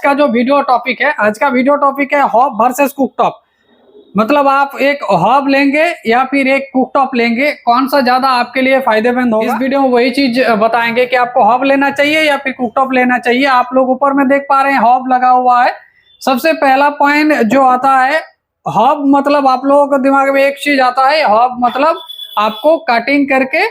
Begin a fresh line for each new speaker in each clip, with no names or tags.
का जो video topic है, आज का वीडियो टॉपिक है हॉब वर्सेस कुकटॉप। मतलब आप एक हॉब लेंगे या फिर एक कुकटॉप लेंगे, कौन सा ज्यादा आपके लिए फायदेमंद होगा। इस वीडियो में वही चीज बताएंगे कि आपको हॉब लेना चाहिए या फिर कुकटॉप लेना चाहिए। आप लोग ऊपर में देख पा रहे हैं हॉब लगा हुआ है। सबसे पहला पॉइंट जो आता है, हॉब मतलब आप लोगों के दिमाग में एक चीज आता है, हॉब मतलब आपको कटिंग करके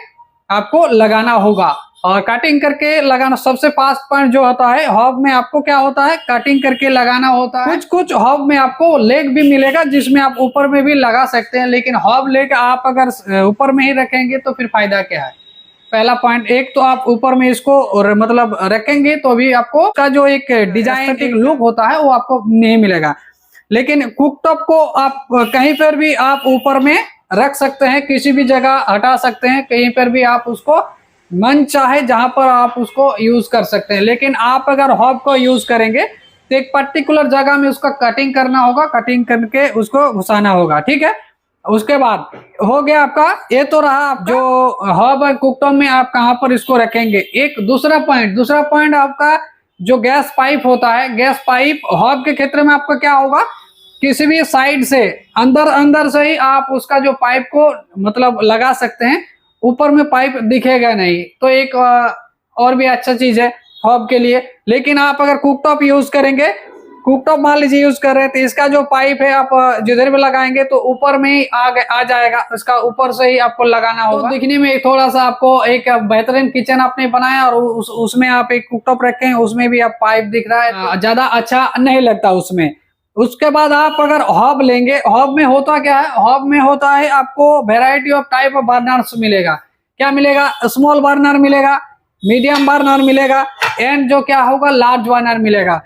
आपको लगाना होगा। और कटिंग करके लगाना सबसे फास्ट पॉइंट जो होता है हॉब में, आपको क्या होता है कटिंग करके लगाना होता है। कुछ हॉब में आपको लेग भी मिलेगा जिसमें आप ऊपर में भी लगा सकते हैं, लेकिन हॉब लेग आप अगर ऊपर में ही रखेंगे तो फिर फायदा क्या है। पहला पॉइंट, एक तो आप ऊपर में इसको मतलब रखेंगे तो भी आपको का जो एक डिजाइन एक लुक होता है वो आपको नहीं मिलेगा। लेकिन कुकटॉप को आप कहीं पर भी आप ऊपर में रख सकते हैं, किसी भी जगह हटा सकते हैं, कहीं पर भी आप उसको मन चाहे जहां पर आप उसको यूज कर सकते हैं। लेकिन आप अगर हॉब को यूज करेंगे तो एक पर्टिकुलर जगह में उसका कटिंग करना होगा, कटिंग करके उसको घुसाना होगा, ठीक है। उसके बाद हो गया आपका, ये तो रहा आप जो हॉब और कुकटॉप में आप कहां पर इसको रखेंगे। एक दूसरा पॉइंट आपका जो गैस पाइप होता है, गैस पाइप हॉब के क्षेत्र में आपका क्या होगा, किसी भी साइड से अंदर से ही आप उसका जो पाइप को मतलब लगा सकते हैं, ऊपर में पाइप दिखेगा नहीं। तो एक और भी अच्छा चीज है हॉब के लिए। लेकिन आप अगर कुकटॉप यूज करेंगे, कुकटॉप मान लीजिए यूज कर रहे हैं, तो इसका जो पाइप है आप जिधर भी लगाएंगे तो ऊपर में ही आ जाएगा, इसका ऊपर से ही आपको लगाना होगा। तो दिखने में थोड़ा सा आपको एक बेहतरीन किचन आपने बनाया और उसमें आप एक कुकटॉप रखे हैं, उसमें भी आप पाइप दिख रहा है, ज्यादा अच्छा नहीं लगता उसमें। उसके बाद आप अगर हॉब लेंगे, हॉब में होता क्या है, हॉब में होता है आपको variety of type of burners मिलेगा। क्या मिलेगा, स्मॉल बर्नर मिलेगा, मीडियम बर्नर मिलेगा एंड जो क्या होगा लार्ज बर्नर मिलेगा।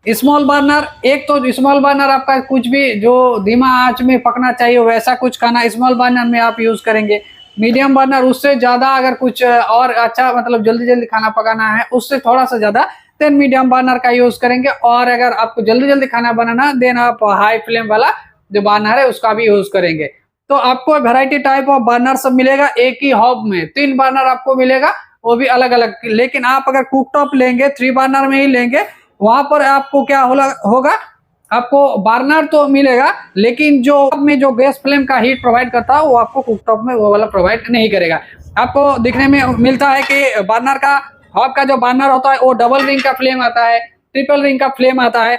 स्मॉल बर्नर, एक तो स्मॉल बर्नर आपका कुछ भी जो धीमा आंच में पकना चाहिए वैसा कुछ खाना स्मॉल बर्नर में आप यूज करेंगे। मीडियम बर्नर उससे ज्यादा अगर कुछ और अच्छा मतलब जल्दी खाना पकाना है उससे थोड़ा सा ज्यादा, देन मीडियम बर्नर का यूज करेंगे। और अगर आपको जल्दी खाना बनाना, देन आप हाई फ्लेम वाला जो बर्नर है उसका भी यूज करेंगे। तो आपको वैरायटी टाइप ऑफ बर्नर सब मिलेगा एक ही हॉब में। 3 बर्नर आपको मिलेगा, वो भी अलग अलग। लेकिन आप अगर कुकटॉप लेंगे 3 बर्नर में ही लेंगे, वहां पर आपको क्या होगा, आपको बर्नर तो मिलेगा लेकिन जो में जो गैस फ्लेम का हीट प्रोवाइड करता है वो आपको कुकटॉप में वो वाला प्रोवाइड नहीं करेगा। आपको दिखने में मिलता है कि बर्नर का, हॉब का जो बर्नर होता है वो डबल रिंग का फ्लेम आता है, ट्रिपल रिंग का फ्लेम आता है।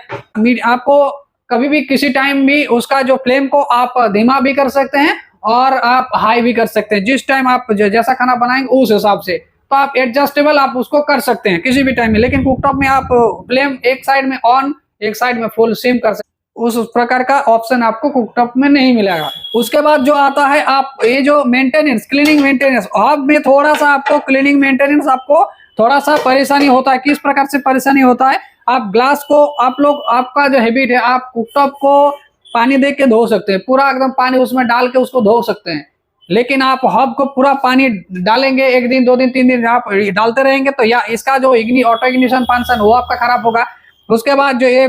आपको कभी भी किसी टाइम भी उसका जो फ्लेम को आप धीमा भी कर सकते हैं और आप हाई भी कर सकते हैं, जिस टाइम आप जैसा खाना बनाएंगे उस हिसाब से। तो आप एडजस्टेबल आप उसको कर सकते हैं किसी भी टाइम में। लेकिन कुकटॉप में आप फ्लेम एक साइड में ऑन एक साइड में फुल सिम कर सकते, उस प्रकार का ऑप्शन आपको कुकटॉप में नहीं मिलेगा। उसके बाद जो आता है आप ये जो मेंटेनेंस, क्लीनिंग मेंटेनेंस, हॉब में थोड़ा सा आपको क्लीनिंग मेंटेनेंस आपको थोड़ा सा परेशानी होता है। किस प्रकार से परेशानी होता है, आप ग्लास को आप लोग, आपका जो हैबिट है आप कुकटॉप को पानी दे के धो सकते हैं, पूरा एकदम पानी उसमें डाल के उसको धो सकते हैं। लेकिन आप हॉब को पूरा पानी डालेंगे, 1 दिन 2 दिन 3 दिन आप डालते रहेंगे तो या इसका जो ऑटो इग्निशन फंक्शन वो आपका खराब होगा। उसके बाद जो ये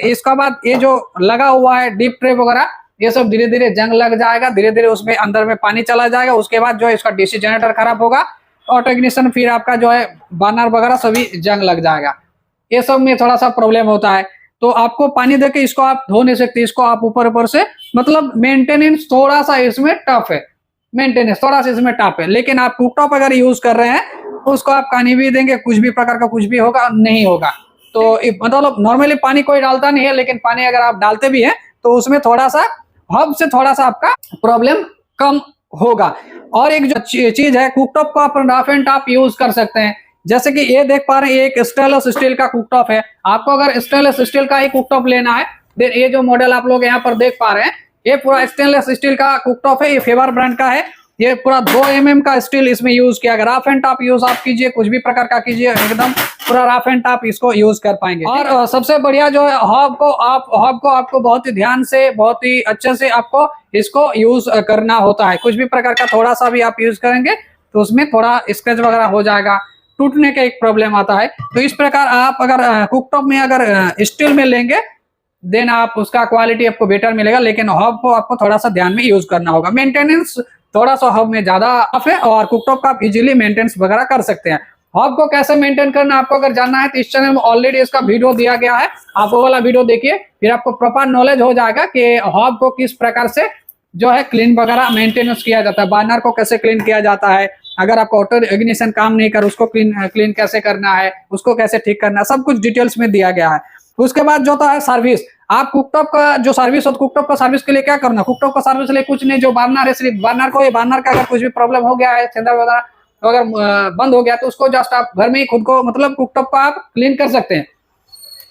इसका बाद ये जो लगा हुआ है डीप ट्रे वगैरह, ये सब धीरे धीरे जंग लग जाएगा, धीरे धीरे उसमें अंदर में पानी चला जाएगा। उसके बाद जो है इसका डीसी जनरेटर खराब होगा, ऑटो इग्निशन, फिर आपका जो है बर्नर वगैरह सभी जंग लग जाएगा। ये सब में थोड़ा सा प्रॉब्लम होता है। तो आपको पानी देके इसको आप धो नहीं सकते, इसको आप ऊपर से मतलब मेंटेनेंस थोड़ा सा इसमें टफ है, मेंटेनेंस थोड़ा सा इसमें टफ है। लेकिन आप कुकटॉप अगर यूज कर रहे हैं उसको आप पानी भी देंगे, कुछ भी प्रकार का कुछ भी होगा नहीं होगा। तो मतलब नॉर्मली पानी कोई डालता नहीं है, लेकिन पानी अगर आप डालते भी हैं तो उसमें थोड़ा सा हब से थोड़ा सा आपका प्रॉब्लम कम होगा। और एक जो चीज है, कुकटॉप को आप रफ एंड टफ यूज कर सकते हैं। जैसे कि ये देख पा रहे हैं, एक स्टेनलेस स्टील का कुकटॉप है। आपको अगर स्टेनलेस स्टील का ही कुकटॉप लेना है, देन ये जो मॉडल आप लोग यहाँ पर देख पा रहे हैं, ये पूरा स्टेनलेस स्टील का कुकटॉप है। ये फेवर ब्रांड का है। ये पूरा 2 mm का स्टील इसमें यूज किया। अगर रफ एंड टफ यूज आप कीजिए, कुछ भी प्रकार का कीजिए, एकदम पूरा रफ एंड टफ इसको यूज कर पाएंगे। और सबसे बढ़िया जो है हॉब को आपको बहुत ही ध्यान से, बहुत ही अच्छे से आपको इसको यूज करना होता है। कुछ भी प्रकार का थोड़ा सा भी आप यूज करेंगे तो उसमें थोड़ा स्क्रैच वगैरह हो जाएगा, टूटने का एक प्रॉब्लम आता है। तो इस प्रकार आप अगर कुकटॉप में अगर स्टील में लेंगे देन आप उसका क्वालिटी आपको बेटर मिलेगा। लेकिन हॉब को आपको थोड़ा सा ध्यान में यूज करना होगा। मेंटेनेंस थोड़ा सा हॉब में ज्यादा है और कुकटॉप का आप इजीली मेंटेनेंस वगैरह कर सकते हैं। हॉब को कैसे मेंटेन करना आपको अगर जानना है तो इस चैनल में ऑलरेडी इसका वीडियो दिया गया है, आप वो वाला वीडियो देखिए, फिर आपको प्रॉपर नॉलेज हो जाएगा कि हॉब को किस प्रकार से जो है क्लीन वगैरह मेंटेनेंस किया जाता है, बर्नर को कैसे क्लीन किया जाता है, अगर आपको ऑटो इग्निशन काम नहीं कर उसको क्लीन कैसे करना है, उसको कैसे ठीक करना है, सब कुछ डिटेल्स में दिया गया है। उसके बाद जो होता है सर्विस, आप कुकटॉप का जो सर्विस होता है, कुकटॉप का सर्विस के लिए क्या करना, कुकटॉप का सर्विस के लिए कुछ नहीं, जो बर्नर है सिर्फ बर्नर का अगर कुछ भी प्रॉब्लम हो गया है, सिलेंडर वगैरह अगर बंद हो गया तो उसको जस्ट आप घर में ही खुद को मतलब कुकटॉप को आप क्लीन कर सकते हैं।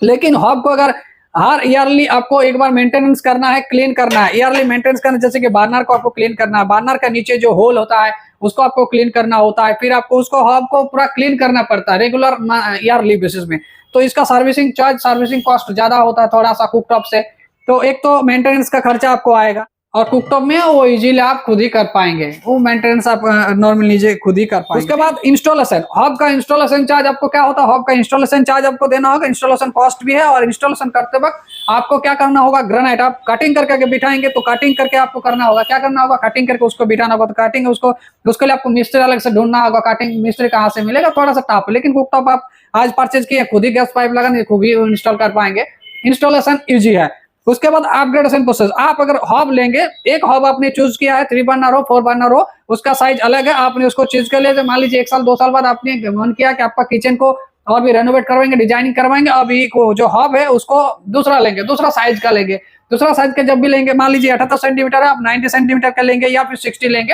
लेकिन हॉब को अगर हर ईयरली आपको एक बार मेंटेनेंस करना है, क्लीन करना है, ईयरली मेंटेनेंस करना, जैसे कि बर्नर को आपको क्लीन करना है, बर्नर का नीचे जो होल होता है उसको आपको क्लीन करना होता है, फिर आपको उसको हॉब को पूरा क्लीन करना पड़ता है रेगुलर ईयरली बेसिस में। तो इसका सर्विसिंग चार्ज, सर्विसिंग कॉस्ट ज्यादा होता है थोड़ा सा कुकटॉप से। तो एक तो मेंटेनेंस का खर्चा आपको आएगा, और कुकटॉप में वो इजीली आप खुद ही कर पाएंगे, वो मेंटेनेंस आप नॉर्मल लीजिए खुद ही कर पाएंगे। उसके बाद इंस्टॉलेशन, हॉब का इंस्टॉलेशन चार्ज आपको क्या होता है, हॉब का इंस्टॉलेशन चार्ज आपको देना होगा, इंस्टॉलेशन कॉस्ट भी है। और इंस्टॉलेशन करते वक्त आपको क्या करना होगा, ग्रेनाइट आप कटिंग करके बिठाएंगे तो कटिंग करके आपको करना होगा, क्या करना होगा, कटिंग करके उसको बिठाना होगा। तो कटिंग उसको, उसके लिए आपको मिस्त्री अलग से ढूंढना होगा, कटिंग मिस्त्री कहाँ से मिलेगा, थोड़ा सा टफ। लेकिन कुकटॉप आप आज परचेज किए, खुद ही गैस पाइप लगाने, खुद ही इंस्टॉल कर पाएंगे, इंस्टॉलेशन इजी है। उसके बाद अपग्रेडेशन प्रोसेस, आप अगर हॉब लेंगे, एक हॉब आपने चूज किया है, 3 बर्नर हो 4 बर्नर हो, उसका साइज अलग है, आपने उसको चूज कर लिया। मान लीजिए 1 साल 2 साल बाद आपने मन किया कि आपका किचन को और भी रेनोवेट करवाएंगे, डिजाइनिंग करवाएंगे, अभी को जो हॉब है उसको दूसरा लेंगे, दूसरा साइज का लेंगे। दूसरा साइज का जब भी लेंगे, मान लीजिए 78 सेंटीमीटर है, आप 90 सेंटीमीटर का लेंगे या फिर 60 लेंगे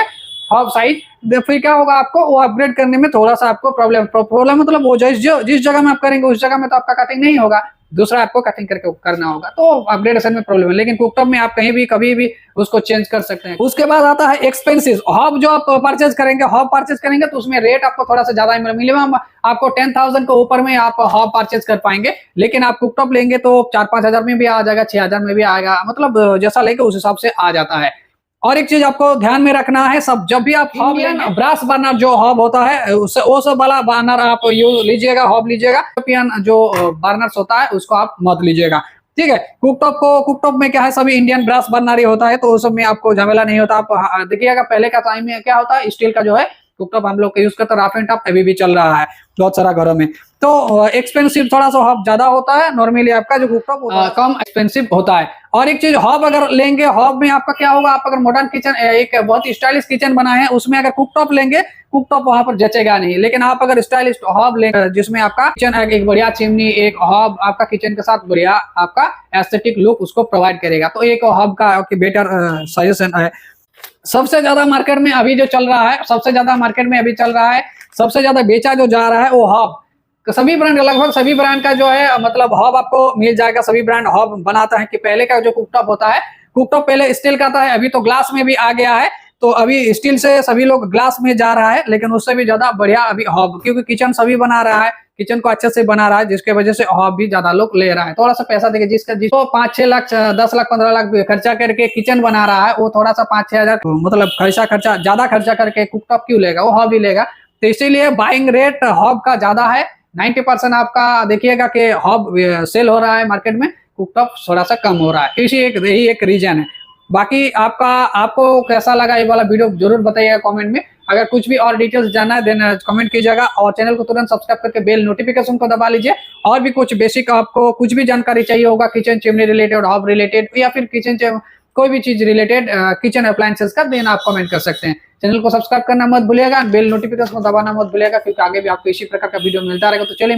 हॉब साइज, फिर क्या होगा, आपको वो अपग्रेड करने में थोड़ा सा आपको प्रॉब्लम मतलब वो जिस जगह में आप करेंगे उस जगह में तो आपका कटिंग नहीं होगा, दूसरा आपको कटिंग करके करना होगा, तो अपग्रेडेशन में प्रॉब्लम है। लेकिन कुकटॉप में आप कहीं भी कभी भी उसको चेंज कर सकते हैं। उसके बाद आता है एक्सपेंसेस, हॉब जो आप परचेज करेंगे, हॉब परचेज करेंगे तो उसमें रेट आपको थोड़ा सा ज्यादा मिनिमम आपको 10,000 के ऊपर में आप हॉब परचेज कर पाएंगे। लेकिन आप कुकटॉप लेंगे तो 4-5 हजार में भी आ जाएगा, 6 हजार में भी आएगा, मतलब जैसा लेंगे उस हिसाब से आ जाता है। और एक चीज आपको ध्यान में रखना है, सब जब भी आप हॉब लेंगे, ब्रास बर्नर जो हॉब होता है उससे वो सब वाला बर्नर आप यूज लीजिएगा, हॉब लीजिएगा। यूरोपियन जो बर्नर्स होता है उसको आप मत लीजिएगा, ठीक है। कुकटॉप में क्या है, सभी इंडियन ब्रास बर्नर ही होता है, तो उस सब में आपको झमेला नहीं होता। आप देखिएगा पहले का टाइम में क्या होता है, स्टील का जो है कुकटॉप हम लोग यूज करते हैं, राफ एंड टफ अभी भी चल रहा है बहुत सारा घरों में। तो एक्सपेंसिव थोड़ा सा हॉब ज्यादा होता है, नॉर्मली आपका जो कुकटॉप कम एक्सपेंसिव होता है। और एक चीज, हॉब अगर लेंगे, हॉब में आपका क्या होगा, आप अगर मॉडर्न किचन, एक बहुत स्टाइलिश किचन बनाए हैं, उसमें अगर कुकटॉप लेंगे, कुकटॉप वहां पर जचेगा नहीं। लेकिन आप अगर स्टाइलिश हॉब लेंगे जिसमें आपका किचन एक बढ़िया चिमनी, एक हॉब आपका किचन के साथ बढ़िया आपका एस्थेटिक लुक उसको प्रोवाइड करेगा, तो एक हॉब का बेटर सजेशन है। सबसे ज्यादा मार्केट में अभी जो चल रहा है, सबसे ज्यादा मार्केट में अभी चल रहा है, सबसे ज्यादा बेचा जो जा रहा है वो हॉब। सभी ब्रांड, लगभग सभी ब्रांड का जो है मतलब हॉब आपको मिल जाएगा। सभी ब्रांड हॉब बनाता है। कि पहले का जो कुकटॉप होता है, कुकटॉप पहले स्टील का था, अभी तो ग्लास में भी आ गया है, तो अभी स्टील से सभी लोग ग्लास में जा रहा है। लेकिन उससे भी ज्यादा बढ़िया अभी हॉब, क्योंकि किचन सभी बना रहा है, किचन को अच्छे से बना रहा है, जिसके वजह से हॉब भी ज्यादा लोग ले रहा है। थोड़ा सा पैसा देके जिसको 5-6 लाख 10 लाख 15 लाख खर्चा करके किचन बना रहा है, वो थोड़ा सा 5-6 हजार मतलब ज्यादा खर्चा करके कुकटॉप क्यों लेगा, वो हॉब ही लेगा। तो इसीलिए बाइंग रेट हॉब का ज्यादा है। 90% आपका देखिएगा कि हॉब सेल हो रहा है मार्केट में, कुकटॉप थोड़ा सा कम हो रहा है। यही एक रीजन है। बाकी आपको कैसा लगा ये वाला वीडियो जरूर बताइएगा कमेंट में। अगर कुछ भी और डिटेल्स जानना है देन कमेंट कीजिएगा, और चैनल को तुरंत सब्सक्राइब करके बेल नोटिफिकेशन को दबा लीजिए। और भी कुछ बेसिक आपको कुछ भी जानकारी चाहिए होगा kitchen chimney related, hob related, या फिर किचन कोई भी चीज रिलेटेड किचन अप्लायंसेस का, देन आप कमेंट कर सकते हैं। चैनल को सब्सक्राइब करना मत भूलिएगा, बेल नोटिफिकेशन को दबाना मत भूलिएगा, क्योंकि आगे भी आपको इसी प्रकार का वीडियो मिलता रहेगा। तो चलिए